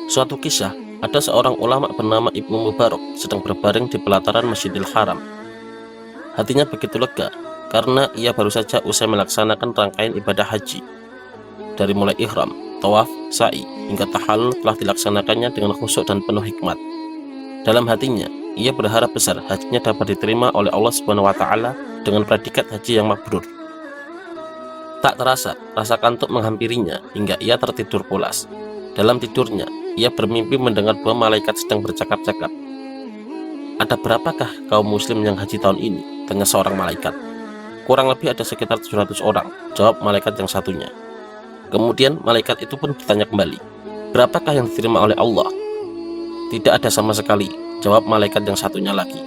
Suatu kisah, ada seorang ulama bernama Ibnu Mubarak sedang berbaring di pelataran Masjidil Haram. Hatinya begitu lega karena ia baru saja usai melaksanakan rangkaian ibadah haji. Dari mulai ihram, tawaf, sa'i, hingga tahallul telah dilaksanakannya dengan khusyuk dan penuh hikmat. Dalam hatinya, ia berharap besar hajinya dapat diterima oleh Allah Subhanahu wa Ta'ala dengan predikat haji yang mabrur. Tak terasa, rasa kantuk menghampirinya hingga ia tertidur pulas. Dalam tidurnya, ia bermimpi mendengar dua malaikat sedang bercakap-cakap. "Ada berapakah kaum muslim yang haji tahun ini?" tanya seorang malaikat. "Kurang lebih ada sekitar 700 orang, jawab malaikat yang satunya. Kemudian malaikat itu pun bertanya kembali, "Berapakah yang diterima oleh Allah?" "Tidak ada sama sekali," jawab malaikat yang satunya lagi.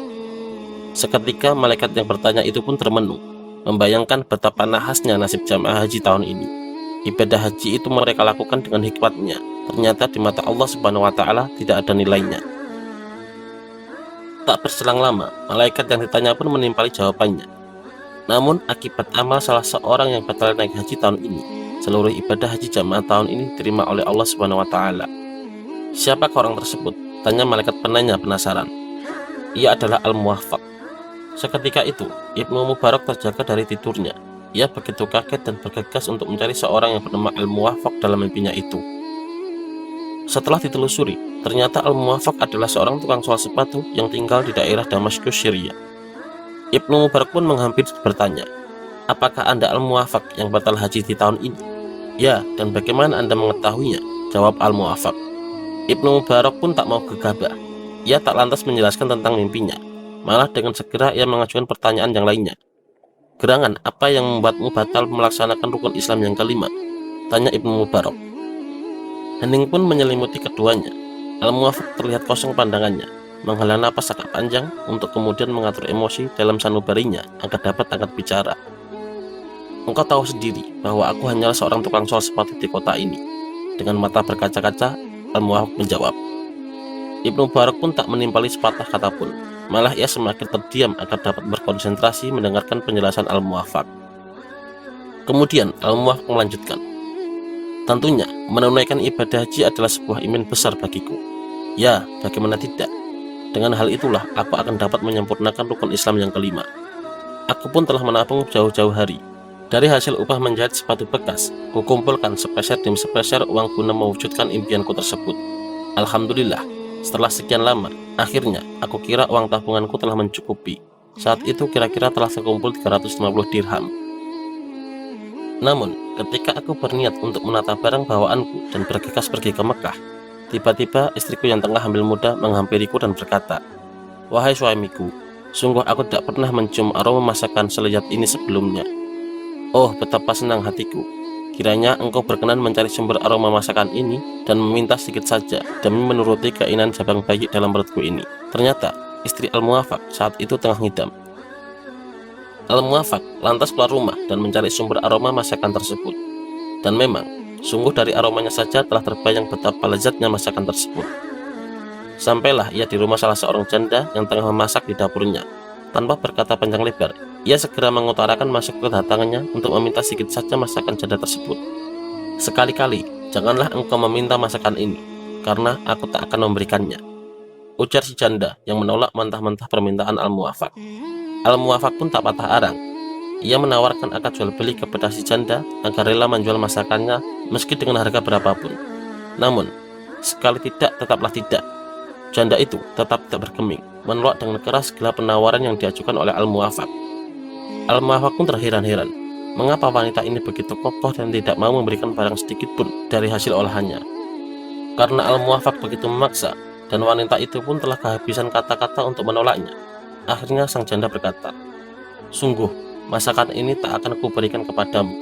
Seketika malaikat yang bertanya itu pun termenung, membayangkan betapa nahasnya nasib jamaah haji tahun ini. Ibadah haji itu mereka lakukan dengan hikmatnya, ternyata di mata Allah Subhanahu wa Ta'ala tidak ada nilainya. Tak berselang lama, malaikat yang ditanya pun menimpali jawabannya. Namun akibat amal salah seorang yang batal naik haji tahun ini, seluruh ibadah haji jamaah tahun ini diterima oleh Allah Subhanahu wa Ta'ala. "Siapakah orang tersebut?" tanya malaikat penanya penasaran. "Ia adalah Al-Muwaffaq." Seketika itu, Ibnu Mubarak terjaga dari tidurnya. Ia begitu kaget dan bergegas untuk mencari seorang yang bernama Al-Muwaffaq dalam mimpinya itu. Setelah ditelusuri, ternyata Al-Muwaffaq adalah seorang tukang soal sepatu yang tinggal di daerah Damaskus, Syria. Ibnu Mubarak pun menghampiri bertanya, "Apakah Anda Al-Muwaffaq yang batal haji di tahun ini?" "Ya, dan bagaimana Anda mengetahuinya?" jawab Al-Muwaffaq. Ibnu Mubarak pun tak mau gegabah. Ia tak lantas menjelaskan tentang mimpinya, malah dengan segera ia mengajukan pertanyaan yang lainnya. "Gerangan, apa yang membuatmu batal melaksanakan rukun Islam yang kelima?" tanya Ibnu Mubarak. Hening pun menyelimuti keduanya. Al-Muwaffaq terlihat kosong pandangannya, menghela napas agak panjang untuk kemudian mengatur emosi dalam sanubarinya agar dapat angkat bicara. "Engkau tahu sendiri bahwa aku hanyalah seorang tukang sol sepatu di kota ini." Dengan mata berkaca-kaca, Al-Muwaffaq menjawab. Ibnu Mubarak pun tak menimpali sepatah kata pun, malah ia semakin terdiam agar dapat berkonsentrasi mendengarkan penjelasan Al-Muwaffaq. Kemudian Al-Muwaffaq melanjutkan, "Tentunya menunaikan ibadah haji adalah sebuah iman besar bagiku. Ya, bagaimana tidak? Dengan hal itulah aku akan dapat menyempurnakan rukun Islam yang kelima. Aku pun telah menabung jauh-jauh hari. Dari hasil upah menjahit sepatu bekas, kukumpulkan sepeser demi sepeser uang guna mewujudkan impianku tersebut. Alhamdulillah, setelah sekian lama, akhirnya aku kira uang tabunganku telah mencukupi. Saat itu kira-kira telah terkumpul 350 dirham. Namun, ketika aku berniat untuk menata barang bawaanku dan bergegas pergi ke Mekah, tiba-tiba istriku yang tengah hamil muda menghampiriku dan berkata, 'Wahai suamiku, sungguh aku tidak pernah mencium aroma masakan selezat ini sebelumnya. Oh, betapa senang hatiku. Kiranya engkau berkenan mencari sumber aroma masakan ini dan meminta sedikit saja demi menuruti keinginan jabang bayi dalam perutku ini.' Ternyata istri Al-Muwaffaq saat itu tengah ngidam. Al-Muwaffaq lantas keluar rumah dan mencari sumber aroma masakan tersebut. Dan memang, sungguh dari aromanya saja telah terbayang betapa lezatnya masakan tersebut. Sampailah ia di rumah salah seorang janda yang tengah memasak di dapurnya. Tanpa berkata panjang lebar, ia segera mengutarakan maksud kedatangannya untuk meminta sedikit saja masakan janda tersebut. "Sekali-kali, janganlah engkau meminta masakan ini, karena aku tak akan memberikannya," ujar si janda yang menolak mentah-mentah permintaan Al-Muwaffaq. Al-Muwaffaq pun tak patah arang. Ia menawarkan akad jual beli kepada si janda agar rela menjual masakannya meski dengan harga berapapun. Namun, sekali tidak tetaplah tidak. Janda itu tetap tidak bergeming, menolak dengan keras segala penawaran yang diajukan oleh Al-Muwaffaq. Al-Muwaffaq pun terheran-heran, mengapa wanita ini begitu kokoh dan tidak mau memberikan barang sedikit pun dari hasil olahannya. Karena Al-Muwaffaq begitu memaksa, dan wanita itu pun telah kehabisan kata-kata untuk menolaknya. Akhirnya sang janda berkata, "Sungguh, masakan ini tak akan kuberikan kepadamu,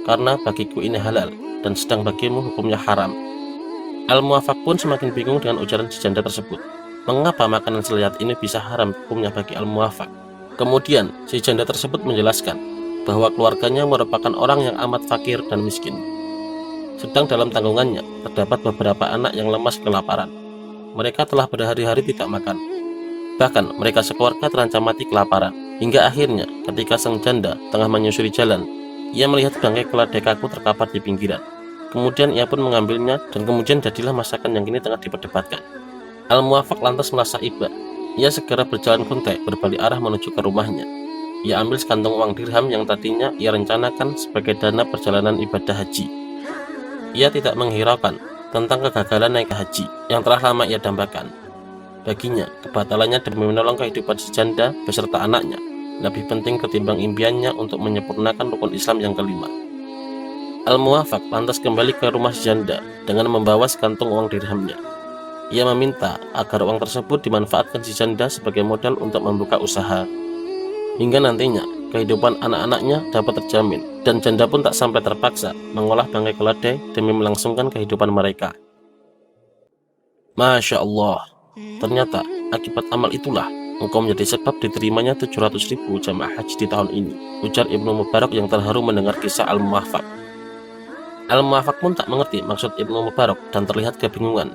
karena bagiku ini halal, dan sedang bagimu hukumnya haram." Al-Muwaffaq pun semakin bingung dengan ujaran si janda tersebut. Mengapa makanan selezat ini bisa haram hukumnya bagi Al-Muwaffaq? Kemudian, si janda tersebut menjelaskan bahwa keluarganya merupakan orang yang amat fakir dan miskin. Sedang dalam tanggungannya, terdapat beberapa anak yang lemas kelaparan. Mereka telah berhari-hari tidak makan. Bahkan, mereka sekeluarga terancam mati kelaparan. Hingga akhirnya, ketika sang janda tengah menyusuri jalan, ia melihat bangkai keledai kaku terkapar di pinggiran. Kemudian ia pun mengambilnya dan kemudian jadilah masakan yang kini tengah diperdebatkan. Al-Muwaffaq lantas merasa iba. Ia segera berjalan kontek berbalik arah menuju ke rumahnya. Ia ambil sekantong uang dirham yang tadinya ia rencanakan sebagai dana perjalanan ibadah haji. Ia tidak menghiraukan tentang kegagalan naik haji yang telah lama ia dambakan. Baginya, kebatalannya demi menolong kehidupan si janda beserta anaknya lebih penting ketimbang impiannya untuk menyempurnakan rukun Islam yang kelima. Al-Muwaffaq lantas kembali ke rumah si janda dengan membawa sekantong uang dirhamnya. Ia meminta agar uang tersebut dimanfaatkan si janda sebagai modal untuk membuka usaha, hingga nantinya kehidupan anak-anaknya dapat terjamin dan janda pun tak sampai terpaksa mengolah bangkai keledai demi melangsungkan kehidupan mereka. Masya Allah, ternyata akibat amal itulah engkau menjadi sebab diterimanya 700.000 jamaah haji di tahun ini, ujar Ibnu Mubarak yang terharu mendengar kisah Al-Muwaffaq. Al-Muwaffaq pun tak mengerti maksud Ibnu Mubarak dan terlihat kebingungan.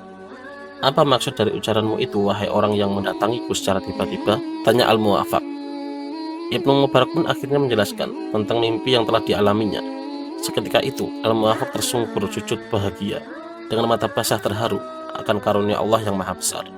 Apa maksud dari ucaranmu itu, wahai orang yang mendatangiku secara tiba-tiba? Tanya Al-Muwaffaq. Ibnu Mubarak pun akhirnya menjelaskan tentang mimpi yang telah dialaminya. Seketika itu, Al-Muwaffaq tersungkur sujud bahagia dengan mata basah terharu akan karunia Allah yang maha besar.